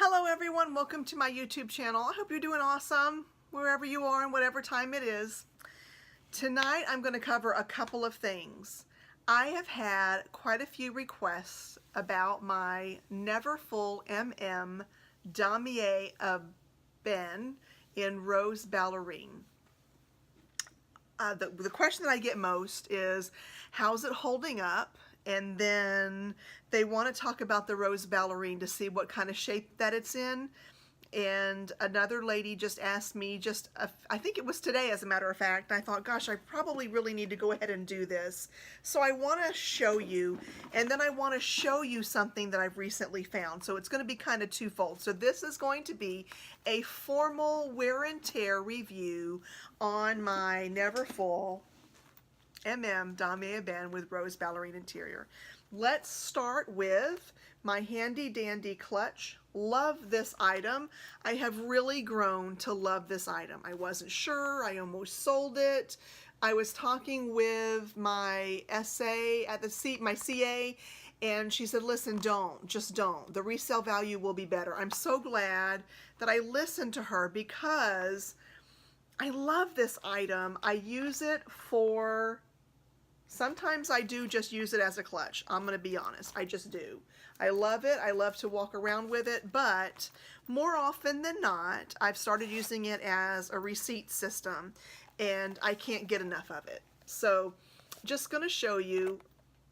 Hello everyone, welcome to my YouTube channel. I hope you're doing awesome wherever you are and whatever time it is. Tonight I'm going to cover a couple of things. I have had quite a few requests about my Neverfull Damier of Ben in Rose Ballerine. The question that I get most is, how's it holding up? And then they want to talk about the Rose Ballerine to see what kind of shape that it's in. And another lady just asked me, I think it was today as a matter of fact, and I thought, gosh, I probably really need to go ahead and do this. So I want to show you, and then I want to show you something that I've recently found. So it's going to be kind of twofold. So this is going to be a formal wear and tear review on my Neverfull Damier Ben with Rose Ballerine interior. Let's start with my handy dandy clutch. Love this item. I have really grown to love this item. I wasn't sure. I almost sold it. I was talking with my SA at my CA, and she said, listen, just don't. The resale value will be better. I'm so glad that I listened to her because I love this item. I use it for, sometimes I do just use it as a clutch. I'm going to be honest. I just do. I love it. I love to walk around with it, but more often than not, I've started using it as a receipt system, and I can't get enough of it. So just going to show you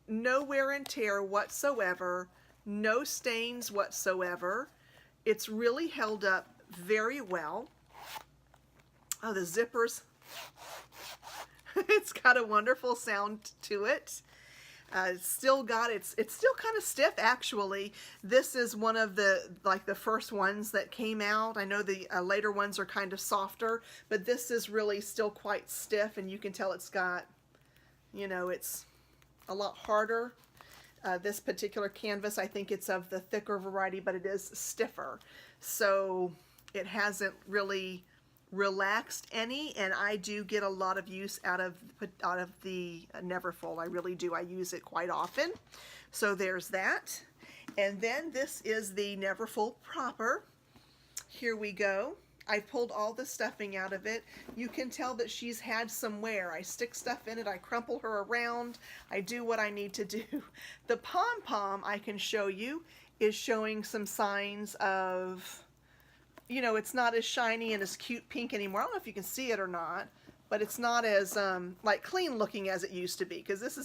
no wear and tear whatsoever, no stains whatsoever. It's really held up very well. Oh, the zippers. It's got a wonderful sound to it. It's still kind of stiff actually. This is one of the first ones that came out. I know the later ones are kind of softer, but this is really still quite stiff, and you can tell it's got, you know, it's a lot harder. This particular canvas, I think it's of the thicker variety, but it is stiffer. So it hasn't really relaxed any, and I do get a lot of use out of the Neverfull. I really do. I use it quite often. So there's that. And then this is the Neverfull proper. Here we go. I've pulled all the stuffing out of it. You can tell that she's had some wear. I stick stuff in it, I crumple her around, I do what I need to do. The pom-pom, I can show you, is showing some signs of, you know, it's not as shiny and as cute pink anymore. I don't know if you can see it or not, but it's not as like clean looking as it used to be, because this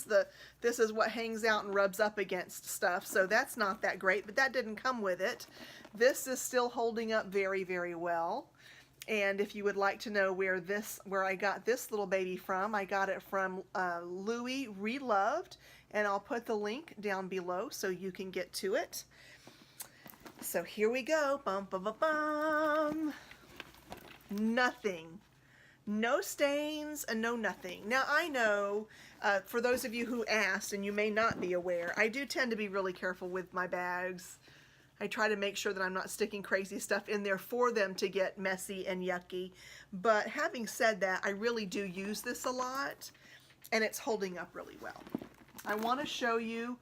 is what hangs out and rubs up against stuff, so that's not that great, but that didn't come with it. This is still holding up very, very well. And if you would like to know where I got this little baby from, I got it from Louis Reloved, and I'll put the link down below so you can get to it. So here we go. Bum, bum, bum, bum. Nothing. No stains and no nothing. Now I know, for those of you who asked, and you may not be aware, I do tend to be really careful with my bags. I try to make sure that I'm not sticking crazy stuff in there for them to get messy and yucky. But having said that, I really do use this a lot, and it's holding up really well. I want to show you,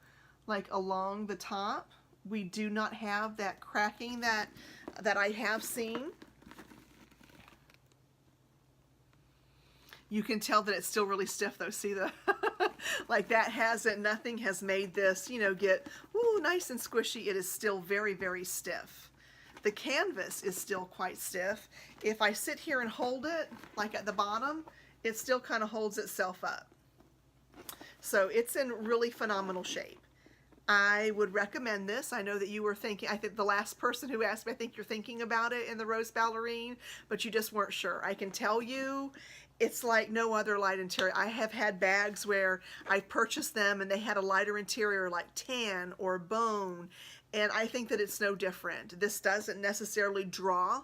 like, along the top. We do not have that cracking that I have seen. You can tell that it's still really stiff though. See the, like that hasn't, nothing has made this, you know, get, ooh, nice and squishy. It is still very, very stiff. The canvas is still quite stiff. If I sit here and hold it, like at the bottom, it still kind of holds itself up. So it's in really phenomenal shape. I would recommend this. I know that you were thinking, I think the last person who asked me, I think you're thinking about it in the Rose Ballerine, but you just weren't sure. I can tell you, it's like no other light interior. I have had bags where I purchased them and they had a lighter interior like tan or bone, and I think that it's no different. This doesn't necessarily draw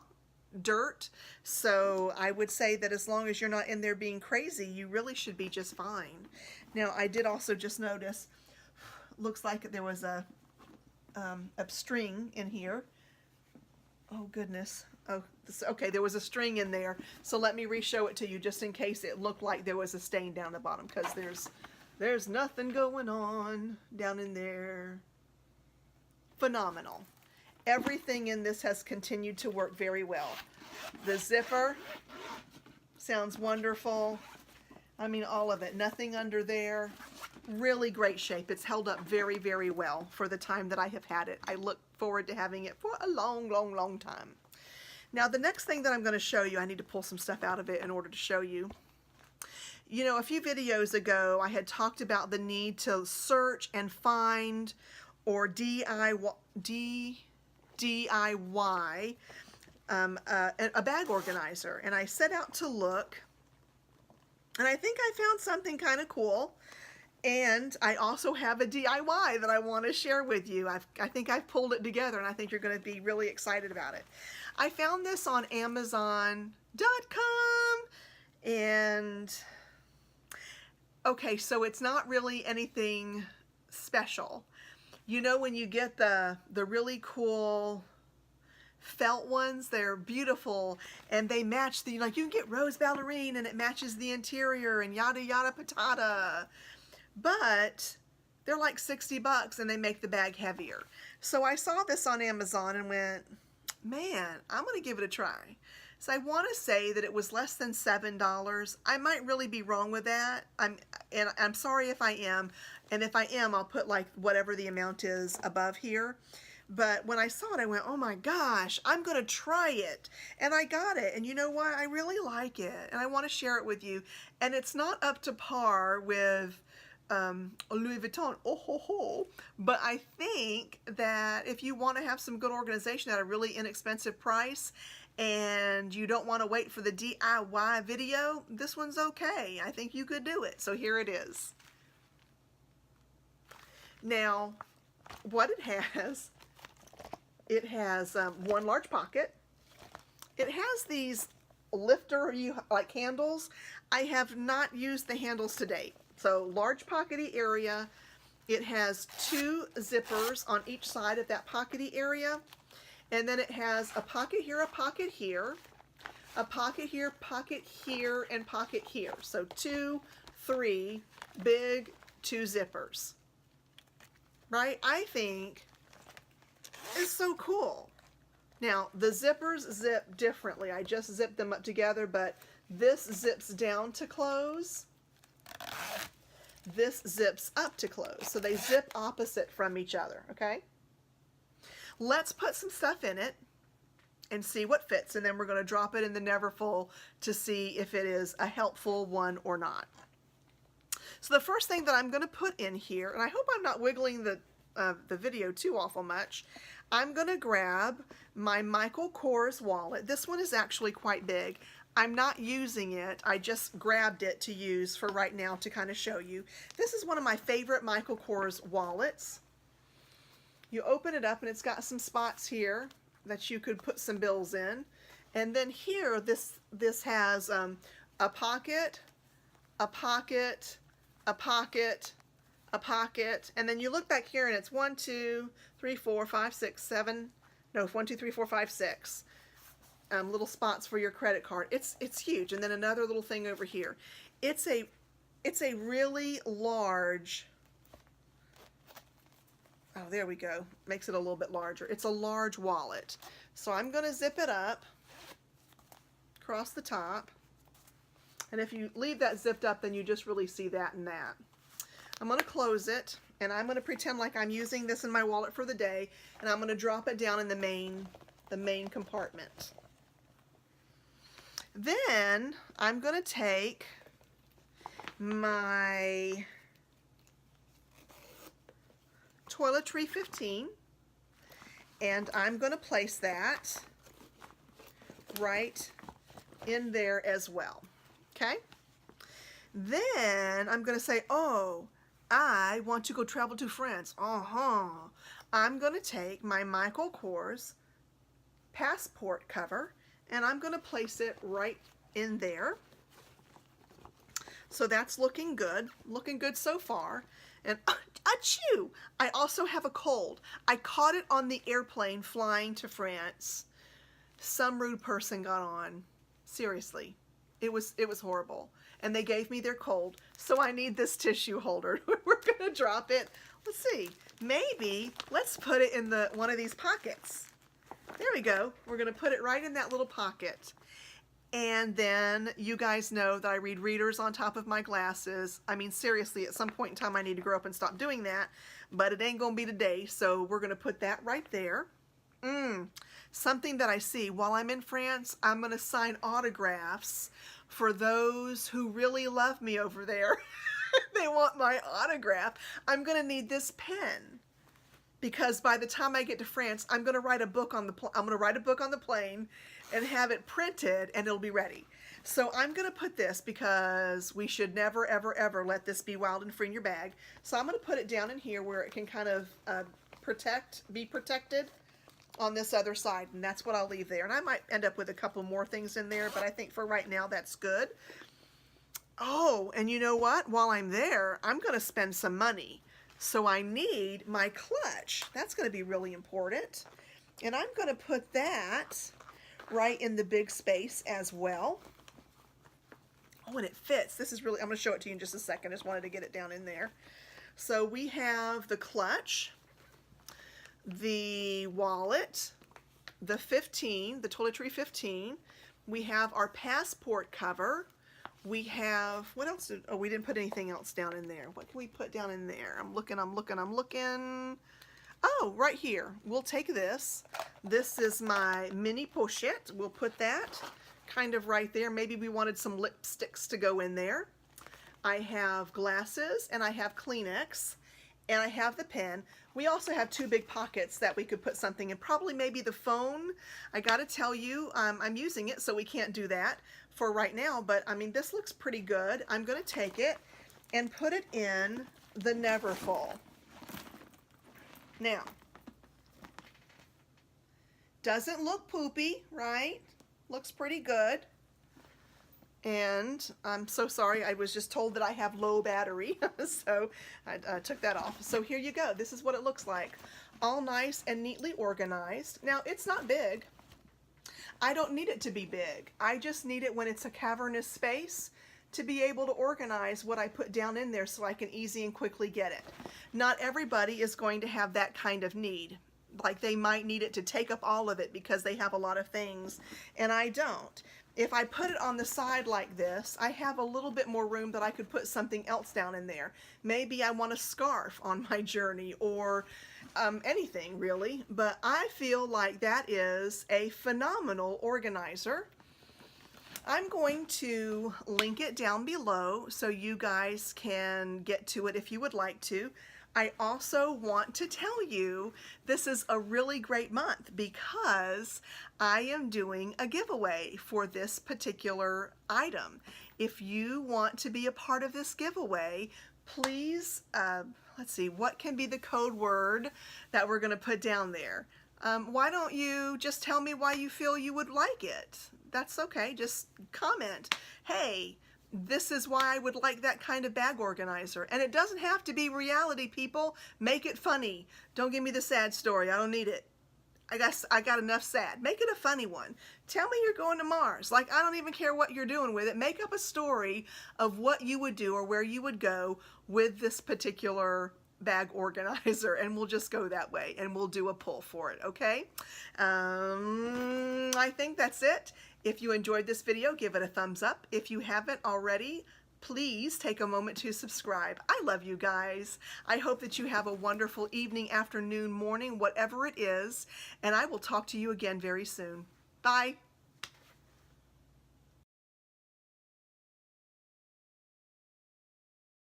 dirt, so I would say that as long as you're not in there being crazy, you really should be just fine. Now, I did also just notice, looks like there was a string in here. Oh goodness. Oh, okay, there was a string in there. So let me re-show it to you just in case it looked like there was a stain down the bottom, because there's nothing going on down in there. Phenomenal. Everything in this has continued to work very well. The zipper sounds wonderful. I mean, all of it. Nothing under there. Really great shape. It's held up very, very well for the time that I have had it. I look forward to having it for a long, long, long time. Now, the next thing that I'm going to show you, I need to pull some stuff out of it in order to show you. You know, a few videos ago, I had talked about the need to search and find or DIY a bag organizer. And I set out to look, and I think I found something kind of cool. And I also have a DIY that I want to share with you. I think I've pulled it together, and I think you're going to be really excited about it. I found this on Amazon.com, and okay, so it's not really anything special. You know, when you get the really cool felt ones, they're beautiful, and they match the, like, you can get rose ballerine and it matches the interior and yada yada patata. But they're like 60 bucks and they make the bag heavier. So I saw this on Amazon and went, man, I'm going to give it a try. So I want to say that it was less than $7. I might really be wrong with that. I'm sorry if I am. And if I am, I'll put like whatever the amount is above here. But when I saw it, I went, oh my gosh, I'm going to try it. And I got it. And you know what? I really like it. And I want to share it with you. And it's not up to par with Louis Vuitton, but I think that if you want to have some good organization at a really inexpensive price and you don't want to wait for the DIY video, this one's okay. I think you could do it. So here it is. Now, what it has one large pocket. It has these lifter, like handles. I have not used the handles to date. So large pockety area. It has two zippers on each side of that pockety area. And then it has a pocket here, a pocket here, a pocket here, and pocket here. So 2, 3 big, 2 zippers. Right? I think it's so cool. Now, the zippers zip differently. I just zipped them up together, but this zips down to close. This zips up to close. So they zip opposite from each other, okay? Let's put some stuff in it and see what fits, and then we're going to drop it in the Neverfull to see if it is a helpful one or not. So the first thing that I'm going to put in here, and I hope I'm not wiggling the video too awful much, I'm going to grab my Michael Kors wallet. This one is actually quite big. I'm not using it. I just grabbed it to use for right now to kind of show you. This is one of my favorite Michael Kors wallets. You open it up and it's got some spots here that you could put some bills in. And then here, this has a pocket, a pocket, a pocket, a pocket, and then you look back here and it's 1, 2, 3, 4, 5, 6, 7, no, 1, 2, 3, 4, 5, 6. Little spots for your credit card. It's huge. And then another little thing over here. It's a really large, oh, there we go. Makes it a little bit larger. It's a large wallet. So I'm going to zip it up across the top. And if you leave that zipped up, then you just really see that and that. I'm going to close it, and I'm going to pretend like I'm using this in my wallet for the day, and I'm going to drop it down in the main compartment. Then I'm going to take my Toiletry 15, and I'm going to place that right in there as well. Okay? Then I'm going to say, oh, I want to go travel to France. I'm going to take my Michael Kors passport cover, and I'm going to place it right in there. So that's looking good so far. And achoo! I also have a cold. I caught it on the airplane flying to France. Some rude person got on. Seriously, it was horrible. And they gave me their cold, so I need this tissue holder. We're gonna drop it. Let's see. Maybe let's put it in one of these pockets. There we go. We're going to put it right in that little pocket. And then you guys know that I read readers on top of my glasses. I mean, seriously, at some point in time I need to grow up and stop doing that, but it ain't going to be today, so we're going to put that right there. Something that I see while I'm in France, I'm going to sign autographs for those who really love me over there. They want my autograph. I'm going to need this pen, because by the time I get to France, I'm going to write a book on the plane and have it printed, and it'll be ready. So I'm going to put this, because we should never, ever, ever let this be wild and free in your bag. So I'm going to put it down in here where it can kind of be protected on this other side, and that's what I'll leave there. And I might end up with a couple more things in there, but I think for right now that's good. Oh, and you know what? While I'm there, I'm going to spend some money. So I need my clutch. That's going to be really important. And I'm going to put that right in the big space as well. Oh, and it fits. This is really, I'm going to show it to you in just a second. I just wanted to get it down in there. So we have the clutch, the wallet, the toiletry 15. We have our passport cover. We have, what else? Oh, we didn't put anything else down in there. What can we put down in there? I'm looking. Oh, right here. We'll take this. This is my mini pochette. We'll put that kind of right there. Maybe we wanted some lipsticks to go in there. I have glasses, and I have Kleenex, and I have the pen. We also have two big pockets that we could put something in. Probably maybe the phone. I gotta tell you, I'm using it, so we can't do that for right now, but I mean, this looks pretty good. I'm gonna take it and put it in the Neverfull. Now, doesn't look poopy, right? Looks pretty good. And I'm so sorry, I was just told that I have low battery, so I took that off. So here you go. This is what it looks like. All nice and neatly organized. Now, it's not big. I don't need it to be big. I just need it when it's a cavernous space to be able to organize what I put down in there so I can easy and quickly get it. Not everybody is going to have that kind of need. Like, they might need it to take up all of it because they have a lot of things, and I don't. If I put it on the side like this, I have a little bit more room that I could put something else down in there. Maybe I want a scarf on my journey, or anything really, but I feel like that is a phenomenal organizer. I'm going to link it down below so you guys can get to it if you would like to. I also want to tell you this is a really great month because I am doing a giveaway for this particular item. If you want to be a part of this giveaway, please, let's see, what can be the code word that we're going to put down there? Why don't you just tell me why you feel you would like it? That's okay. Just comment, hey, this is why I would like that kind of bag organizer. And it doesn't have to be reality, people. Make it funny. Don't give me the sad story. I don't need it. I guess I got enough sad. Make it a funny one. Tell me you're going to Mars. Like, I don't even care what you're doing with it. Make up a story of what you would do or where you would go with this particular bag organizer, and we'll just go that way, and we'll do a pull for it, okay? I think that's it. If you enjoyed this video, give it a thumbs up. If you haven't already, please take a moment to subscribe. I love you guys. I hope that you have a wonderful evening, afternoon, morning, whatever it is, and I will talk to you again very soon. Bye.